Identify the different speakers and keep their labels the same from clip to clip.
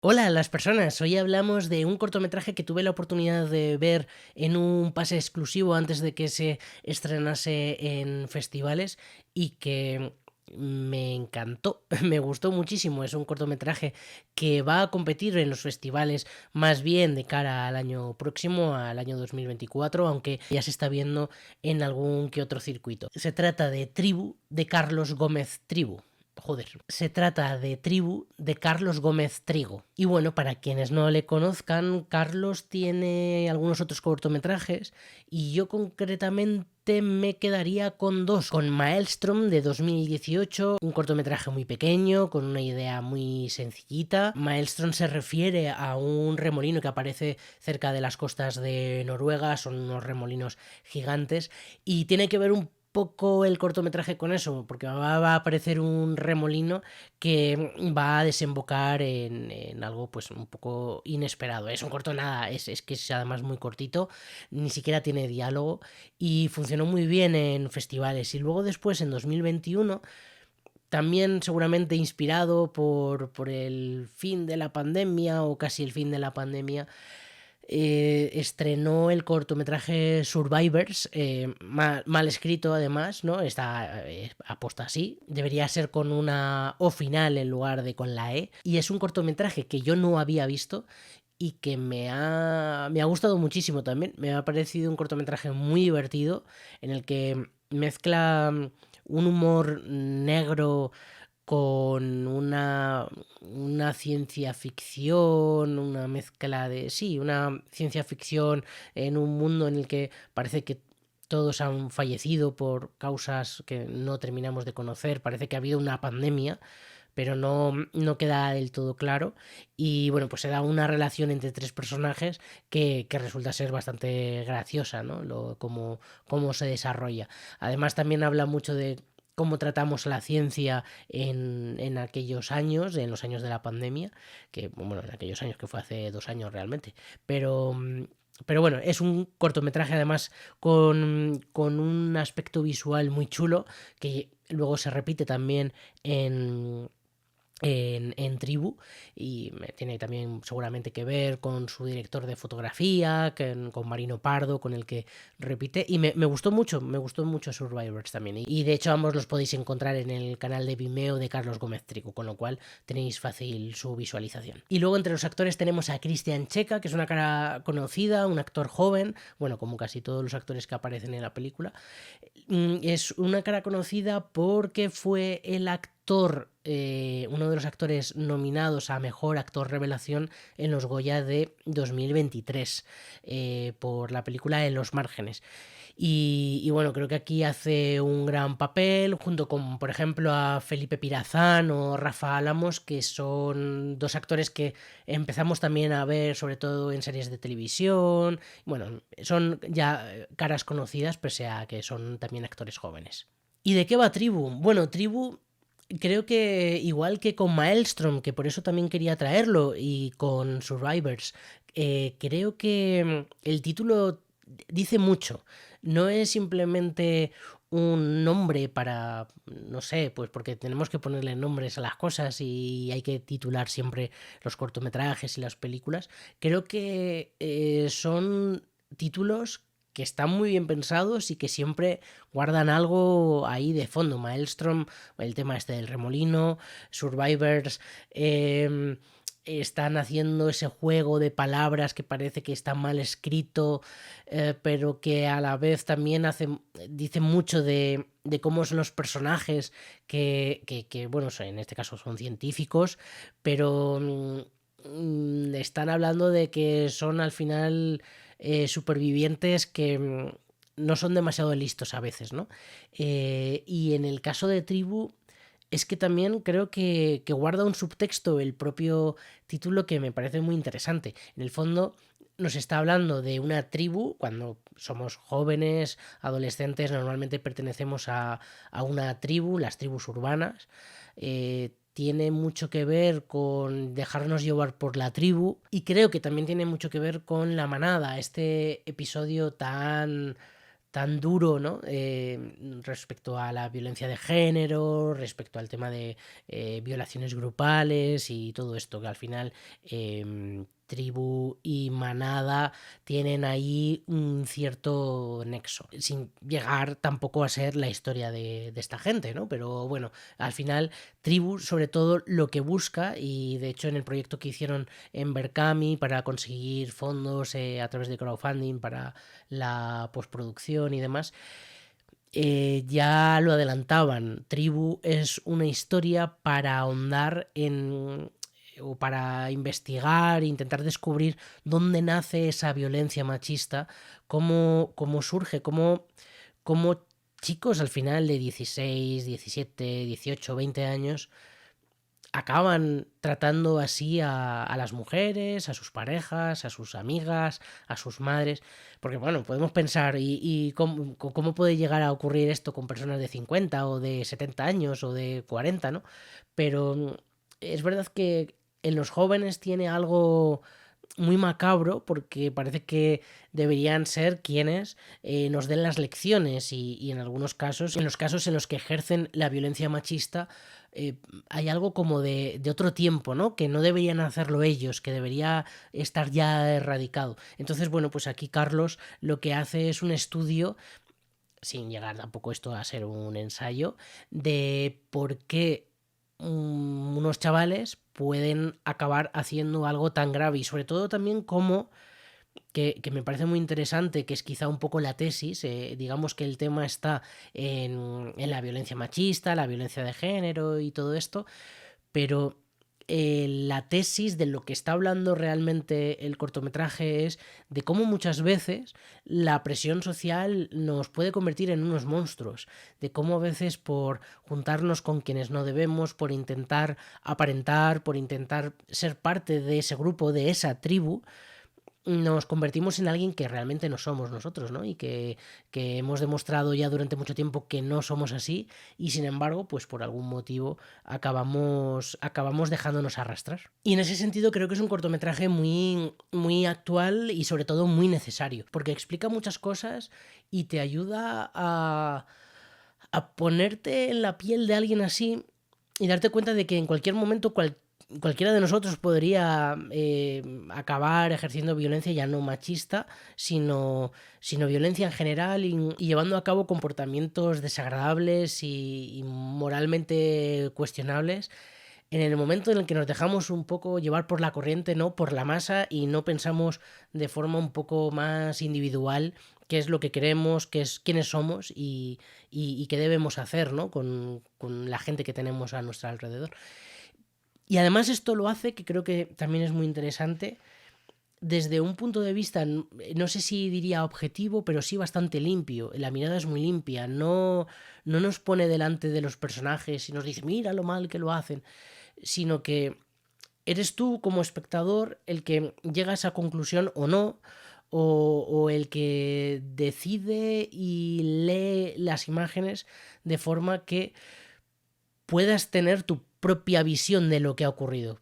Speaker 1: Hola a las personas, hoy hablamos de un cortometraje que tuve la oportunidad de ver en un pase exclusivo antes de que se estrenase en festivales y que me encantó, me gustó muchísimo. Es un cortometraje que va a competir en los festivales más bien de cara al año próximo, al año 2024, aunque ya se está viendo en algún que otro circuito. Se trata de Tribu, de Carlos Gómez Tribu. Joder, se trata de Tribu de Carlos Gómez Trigo. Y bueno, para quienes no le conozcan, Carlos tiene algunos otros cortometrajes y yo concretamente me quedaría con dos. Con Maelstrom de 2018, un cortometraje muy pequeño, con una idea muy sencillita. Maelstrom se refiere a un remolino que aparece cerca de las costas de Noruega, son unos remolinos gigantes y tiene que ver un poco el cortometraje con eso, porque va a aparecer un remolino que va a desembocar en algo pues un poco inesperado. Es un corto nada, es que es además muy cortito, ni siquiera tiene diálogo y funcionó muy bien en festivales. Y luego después en 2021 también seguramente inspirado por el fin de la pandemia o casi el fin de la pandemia, estrenó el cortometraje Survivors, mal escrito además, ¿no? Está aposta así, debería ser con una O final en lugar de con la E, y es un cortometraje que yo no había visto y que me ha gustado muchísimo también. Me ha parecido un cortometraje muy divertido en el que mezcla un humor negro con una ciencia ficción, una mezcla de... Sí, una ciencia ficción en un mundo en el que parece que todos han fallecido por causas que no terminamos de conocer, parece que ha habido una pandemia, pero no queda del todo claro. Y bueno, pues se da una relación entre tres personajes que resulta ser bastante graciosa, ¿no? Cómo se desarrolla. Además también habla mucho de cómo tratamos la ciencia en aquellos años, en los años de la pandemia, que bueno, en aquellos años que fue hace 2 años realmente, pero... Pero bueno, es un cortometraje además con un aspecto visual muy chulo que luego se repite también en Tribu y tiene también seguramente que ver con su director de fotografía, con Marino Pardo, con el que repite y me gustó mucho Survivors también y de hecho ambos los podéis encontrar en el canal de Vimeo de Carlos Gómez Trigo, con lo cual tenéis fácil su visualización. Y luego entre los actores tenemos a Cristian Checa, que es una cara conocida, un actor joven, bueno, como casi todos los actores que aparecen en la película. Es una cara conocida porque fue el actor, uno de los actores nominados a Mejor Actor Revelación en los Goya de 2023 por la película En los márgenes. Y bueno, creo que aquí hace un gran papel junto con, por ejemplo, a Felipe Pirazán o Rafa Álamos, que son dos actores que empezamos también a ver sobre todo en series de televisión. Bueno, son ya caras conocidas pese a que son también actores jóvenes. ¿Y de qué va Tribu? Bueno, Tribu creo que igual que con Maelstrom, que por eso también quería traerlo, y con Survivors, creo que el título dice mucho. No es simplemente un nombre para, no sé, pues porque tenemos que ponerle nombres a las cosas y hay que titular siempre los cortometrajes y las películas. Creo que son títulos que están muy bien pensados y que siempre guardan algo ahí de fondo. Maelstrom, el tema este del remolino, Survivors, están haciendo ese juego de palabras que parece que está mal escrito, pero que a la vez también dice mucho de cómo son los personajes, que, bueno, en este caso son científicos, pero están hablando de que son al final supervivientes que no son demasiado listos a veces, ¿no? Y en el caso de Tribu es que también creo que guarda un subtexto el propio título que me parece muy interesante. En el fondo nos está hablando de una tribu, cuando somos jóvenes, adolescentes, normalmente pertenecemos a una tribu, las tribus urbanas. Tiene mucho que ver con dejarnos llevar por la tribu y creo que también tiene mucho que ver con la manada, este episodio tan duro, ¿no? Respecto a la violencia de género, respecto al tema de violaciones grupales y todo esto, que al final Tribu y Manada tienen ahí un cierto nexo, sin llegar tampoco a ser la historia de esta gente, ¿no? Pero bueno, al final Tribu sobre todo lo que busca, y de hecho en el proyecto que hicieron en Berkami para conseguir fondos a través de crowdfunding para la postproducción y demás, ya lo adelantaban. Tribu es una historia para ahondar en o para investigar, intentar descubrir dónde nace esa violencia machista, cómo surge, cómo chicos al final de 16, 17, 18, 20 años acaban tratando así a las mujeres, a sus parejas, a sus amigas, a sus madres. Porque bueno, podemos pensar, ¿y cómo puede llegar a ocurrir esto con personas de 50 o de 70 años o de 40, ¿no? Pero es verdad que en los jóvenes tiene algo muy macabro, porque parece que deberían ser quienes nos den las lecciones, y en algunos casos, en los casos en los que ejercen la violencia machista, hay algo como de otro tiempo, ¿no? Que no deberían hacerlo ellos, que debería estar ya erradicado. Entonces, bueno, pues aquí Carlos lo que hace es un estudio, sin llegar tampoco esto a ser un ensayo, de por qué unos chavales pueden acabar haciendo algo tan grave, y sobre todo también cómo, que me parece muy interesante, que es quizá un poco la tesis, digamos que el tema está en la violencia machista, la violencia de género y todo esto, pero la tesis de lo que está hablando realmente el cortometraje es de cómo muchas veces la presión social nos puede convertir en unos monstruos, de cómo a veces por juntarnos con quienes no debemos, por intentar aparentar, por intentar ser parte de ese grupo, de esa tribu, nos convertimos en alguien que realmente no somos nosotros, ¿no? Y que hemos demostrado ya durante mucho tiempo que no somos así, y sin embargo, pues por algún motivo acabamos dejándonos arrastrar. Y en ese sentido creo que es un cortometraje muy, muy actual y sobre todo muy necesario, porque explica muchas cosas y te ayuda a ponerte en la piel de alguien así y darte cuenta de que en cualquier momento cualquiera de nosotros podría acabar ejerciendo violencia ya no machista, sino violencia en general, y llevando a cabo comportamientos desagradables y moralmente cuestionables en el momento en el que nos dejamos un poco llevar por la corriente, ¿no? Por la masa, y no pensamos de forma un poco más individual qué es lo que queremos, qué es, quiénes somos y qué debemos hacer, ¿no? Con la gente que tenemos a nuestro alrededor. Y además esto lo hace, que creo que también es muy interesante, desde un punto de vista, no sé si diría objetivo, pero sí bastante limpio. La mirada es muy limpia, no nos pone delante de los personajes y nos dice, mira lo mal que lo hacen, sino que eres tú como espectador el que llega a esa conclusión o no, o el que decide y lee las imágenes de forma que puedas tener tu propia visión de lo que ha ocurrido.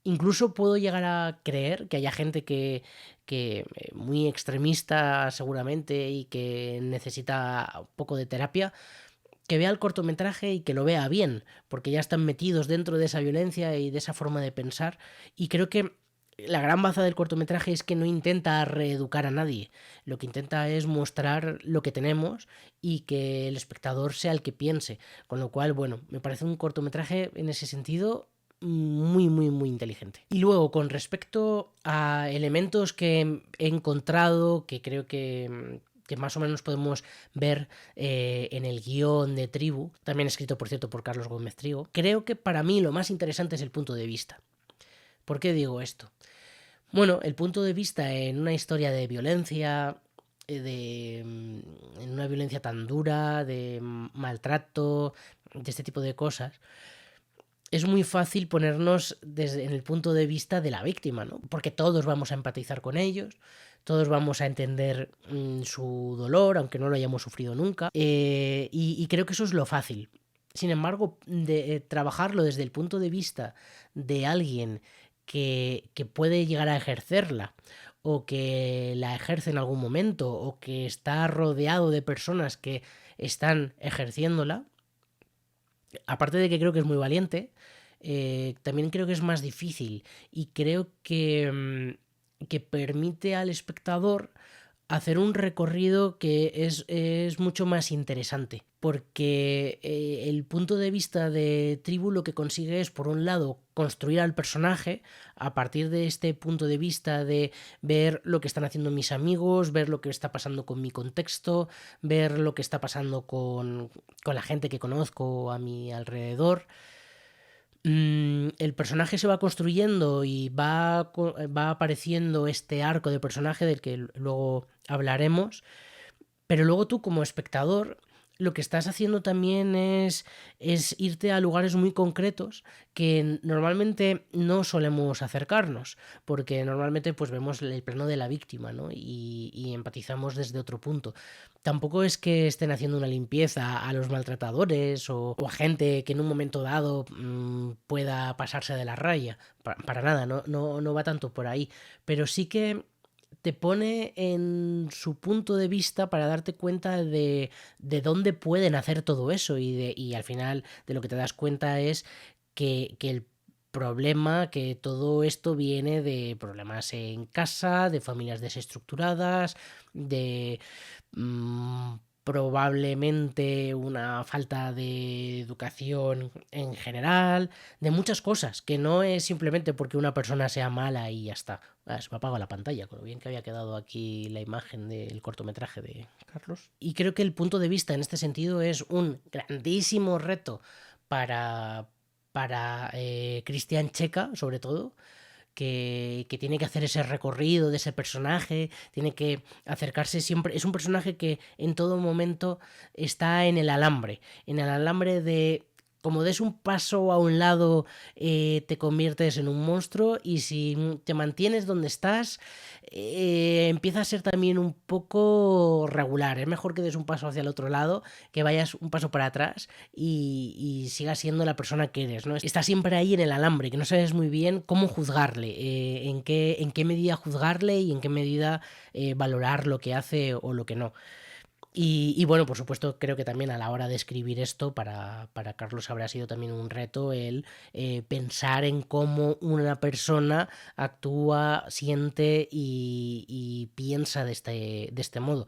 Speaker 1: Incluso puedo llegar a creer que haya gente que muy extremista seguramente y que necesita un poco de terapia, que vea el cortometraje y que lo vea bien, porque ya están metidos dentro de esa violencia y de esa forma de pensar. Y creo que la gran baza del cortometraje es que no intenta reeducar a nadie, lo que intenta es mostrar lo que tenemos y que el espectador sea el que piense, con lo cual, bueno, me parece un cortometraje en ese sentido muy, muy, muy inteligente. Y luego, con respecto a elementos que he encontrado, que creo que más o menos podemos ver en el guión de Tribu, también escrito por cierto por Carlos Gómez Trigo, creo que para mí lo más interesante es el punto de vista. ¿Por qué digo esto? Bueno, el punto de vista en una historia de violencia, en una violencia tan dura, de maltrato, de este tipo de cosas, es muy fácil ponernos en el punto de vista de la víctima, ¿no? Porque todos vamos a empatizar con ellos, todos vamos a entender su dolor, aunque no lo hayamos sufrido nunca, y creo que eso es lo fácil. Sin embargo, trabajarlo desde el punto de vista de alguien que puede llegar a ejercerla, o que la ejerce en algún momento, o que está rodeado de personas que están ejerciéndola, aparte de que creo que es muy valiente, también creo que es más difícil, y creo que permite al espectador hacer un recorrido que es mucho más interesante, porque el punto de vista de Tribu lo que consigue es, por un lado, construir al personaje a partir de este punto de vista de ver lo que están haciendo mis amigos, ver lo que está pasando con mi contexto, ver lo que está pasando con la gente que conozco a mi alrededor. El personaje se va construyendo y va apareciendo este arco de personaje del que luego hablaremos, pero luego tú, como espectador, lo que estás haciendo también es irte a lugares muy concretos que normalmente no solemos acercarnos, porque normalmente pues vemos el plano de la víctima, ¿no? Y empatizamos desde otro punto. Tampoco es que estén haciendo una limpieza a los maltratadores o a gente que en un momento dado pueda pasarse de la raya. Para nada, no va tanto por ahí. Pero sí que te pone en su punto de vista para darte cuenta de dónde pueden hacer todo eso, y al final de lo que te das cuenta es que el problema, que todo esto viene de problemas en casa, de familias desestructuradas, de probablemente una falta de educación en general, de muchas cosas, que no es simplemente porque una persona sea mala y ya está. Se me apaga la pantalla, con lo bien que había quedado aquí la imagen del cortometraje de Carlos. Y creo que el punto de vista en este sentido es un grandísimo reto para Cristian Checa, sobre todo, que tiene que hacer ese recorrido de ese personaje, tiene que acercarse siempre. Es un personaje que en todo momento está en el alambre de... Como des un paso a un lado, te conviertes en un monstruo, y si te mantienes donde estás, empieza a ser también un poco regular. Es mejor que des un paso hacia el otro lado, que vayas un paso para atrás y sigas siendo la persona que eres, ¿no? Está siempre ahí en el alambre, que no sabes muy bien cómo juzgarle, en qué medida juzgarle y en qué medida valorar lo que hace o lo que no. Y bueno, por supuesto, creo que también a la hora de escribir esto, para Carlos habrá sido también un reto el pensar en cómo una persona actúa, siente y piensa de este modo.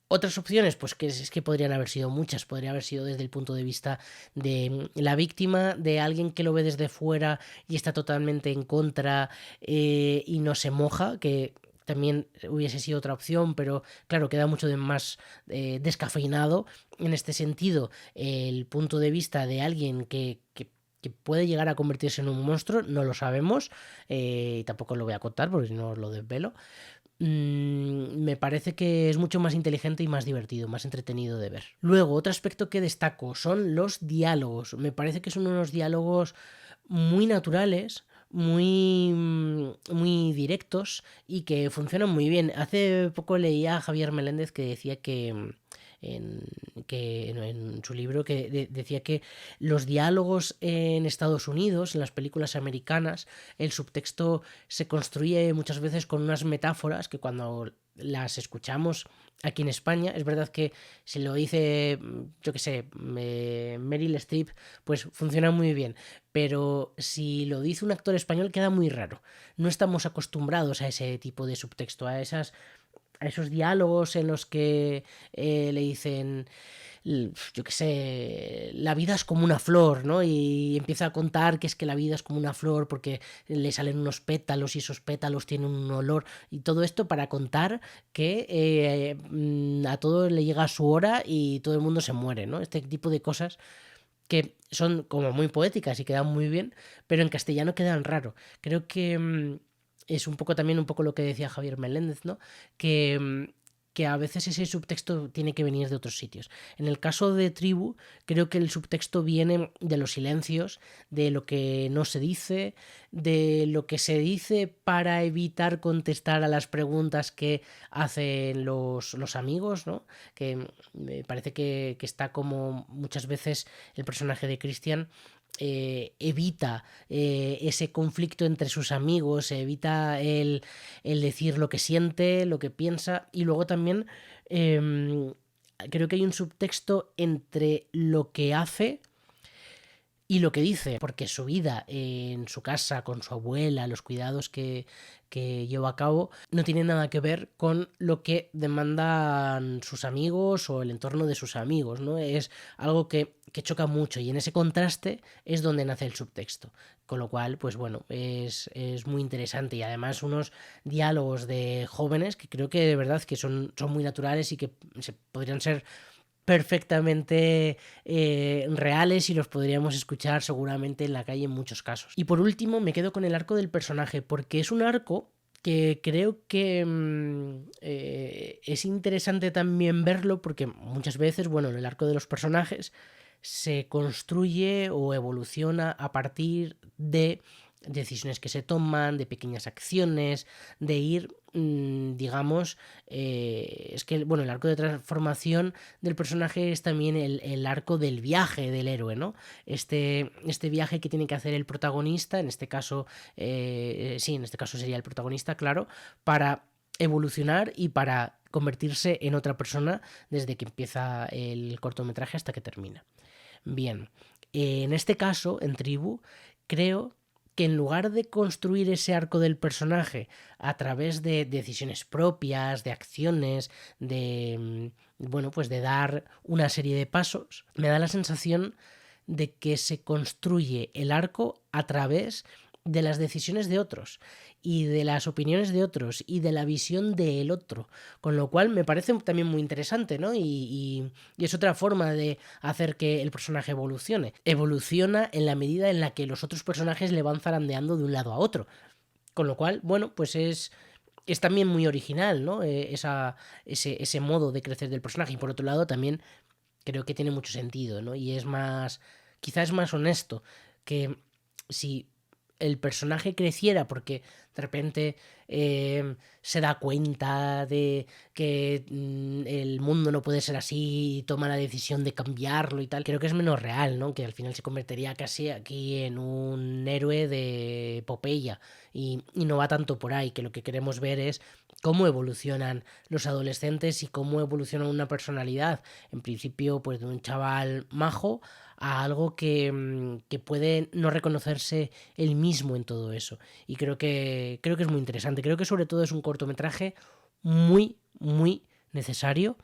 Speaker 1: Otras opciones, pues que es que podrían haber sido muchas. Podría haber sido desde el punto de vista de la víctima, de alguien que lo ve desde fuera y está totalmente en contra, y no se moja, que también hubiese sido otra opción, pero claro, queda mucho más descafeinado. En este sentido, el punto de vista de alguien que puede llegar a convertirse en un monstruo, no lo sabemos, y tampoco lo voy a contar porque si no os lo desvelo. Me parece que es mucho más inteligente y más divertido, más entretenido de ver. Luego, otro aspecto que destaco son los diálogos. Me parece que son unos diálogos muy naturales, muy directos, y que funcionan muy bien. Hace poco leía a Javier Meléndez que decía en, en su libro decía que los diálogos en Estados Unidos, en las películas americanas, el subtexto se construye muchas veces con unas metáforas que cuando las escuchamos aquí en España, es verdad que si lo dice, yo que sé, Meryl Streep, pues funciona muy bien, pero si lo dice un actor español queda muy raro. No estamos acostumbrados a ese tipo de subtexto, a esos diálogos en los que le dicen, yo qué sé, la vida es como una flor, ¿no? Y empieza a contar que es que la vida es como una flor porque le salen unos pétalos y esos pétalos tienen un olor, y todo esto para contar que a todo le llega su hora y todo el mundo se muere, ¿no? Este tipo de cosas que son como muy poéticas y quedan muy bien, pero en castellano quedan raro. Creo que es un poco también un poco lo que decía Javier Meléndez, ¿no? Que a veces ese subtexto tiene que venir de otros sitios. En el caso de Tribu, creo que el subtexto viene de los silencios, de lo que no se dice, de lo que se dice para evitar contestar a las preguntas que hacen los amigos, ¿no? Que me parece que está como muchas veces el personaje de Christian evita ese conflicto entre sus amigos, evita el decir lo que siente, lo que piensa, y luego también em, creo que hay un subtexto entre lo que hace y lo que dice, porque su vida en su casa, con su abuela, los cuidados que lleva a cabo, no tiene nada que ver con lo que demandan sus amigos o el entorno de sus amigos, ¿no? Es algo que choca mucho, y en ese contraste es donde nace el subtexto. Con lo cual, pues bueno, es muy interesante, y además unos diálogos de jóvenes que creo que de verdad que son muy naturales y que podrían ser perfectamente reales, y los podríamos escuchar seguramente en la calle en muchos casos. Y por último me quedo con el arco del personaje, porque es un arco que creo que es interesante también verlo, porque muchas veces, bueno, el arco de los personajes se construye o evoluciona a partir de decisiones que se toman, de pequeñas acciones, de ir, digamos, es que, bueno, el arco de transformación del personaje es también el arco del viaje del héroe, ¿no? Este viaje que tiene que hacer el protagonista, en este caso, sí, en este caso sería el protagonista, claro, para evolucionar y para convertirse en otra persona desde que empieza el cortometraje hasta que termina. Bien, en este caso, en Tribu, creo que en lugar de construir ese arco del personaje a través de decisiones propias, de acciones, bueno, pues de dar una serie de pasos, me da la sensación de que se construye el arco a través de las decisiones de otros y de las opiniones de otros y de la visión del otro, con lo cual me parece también muy interesante, ¿no? Y es otra forma de hacer que el personaje evoluciona en la medida en la que los otros personajes le van zarandeando de un lado a otro, con lo cual, bueno, pues es también muy original, ¿no? Ese modo de crecer del personaje. Y por otro lado también creo que tiene mucho sentido, ¿no? Y es más, quizás es más honesto que si el personaje creciera porque de repente se da cuenta de que el mundo no puede ser así y toma la decisión de cambiarlo y tal, creo que es menos real, ¿no? Que al final se convertiría casi aquí en un héroe de epopeya, y no va tanto por ahí, que lo que queremos ver es cómo evolucionan los adolescentes y cómo evoluciona una personalidad, en principio pues de un chaval majo a algo que puede no reconocerse él mismo en todo eso. Y creo que es muy interesante. Creo que sobre todo es un cortometraje muy, muy necesario,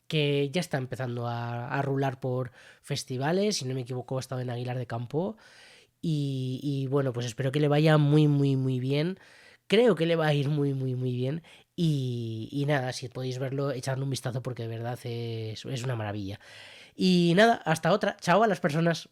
Speaker 1: que ya está empezando a rular por festivales. Si no me equivoco, ha estado en Aguilar de Campo. Y bueno, pues espero que le vaya muy, muy, muy bien. Creo que le va a ir muy, muy, muy bien. Y nada, si podéis verlo, echadle un vistazo porque de verdad es una maravilla. Y nada, hasta otra. Chao a las personas.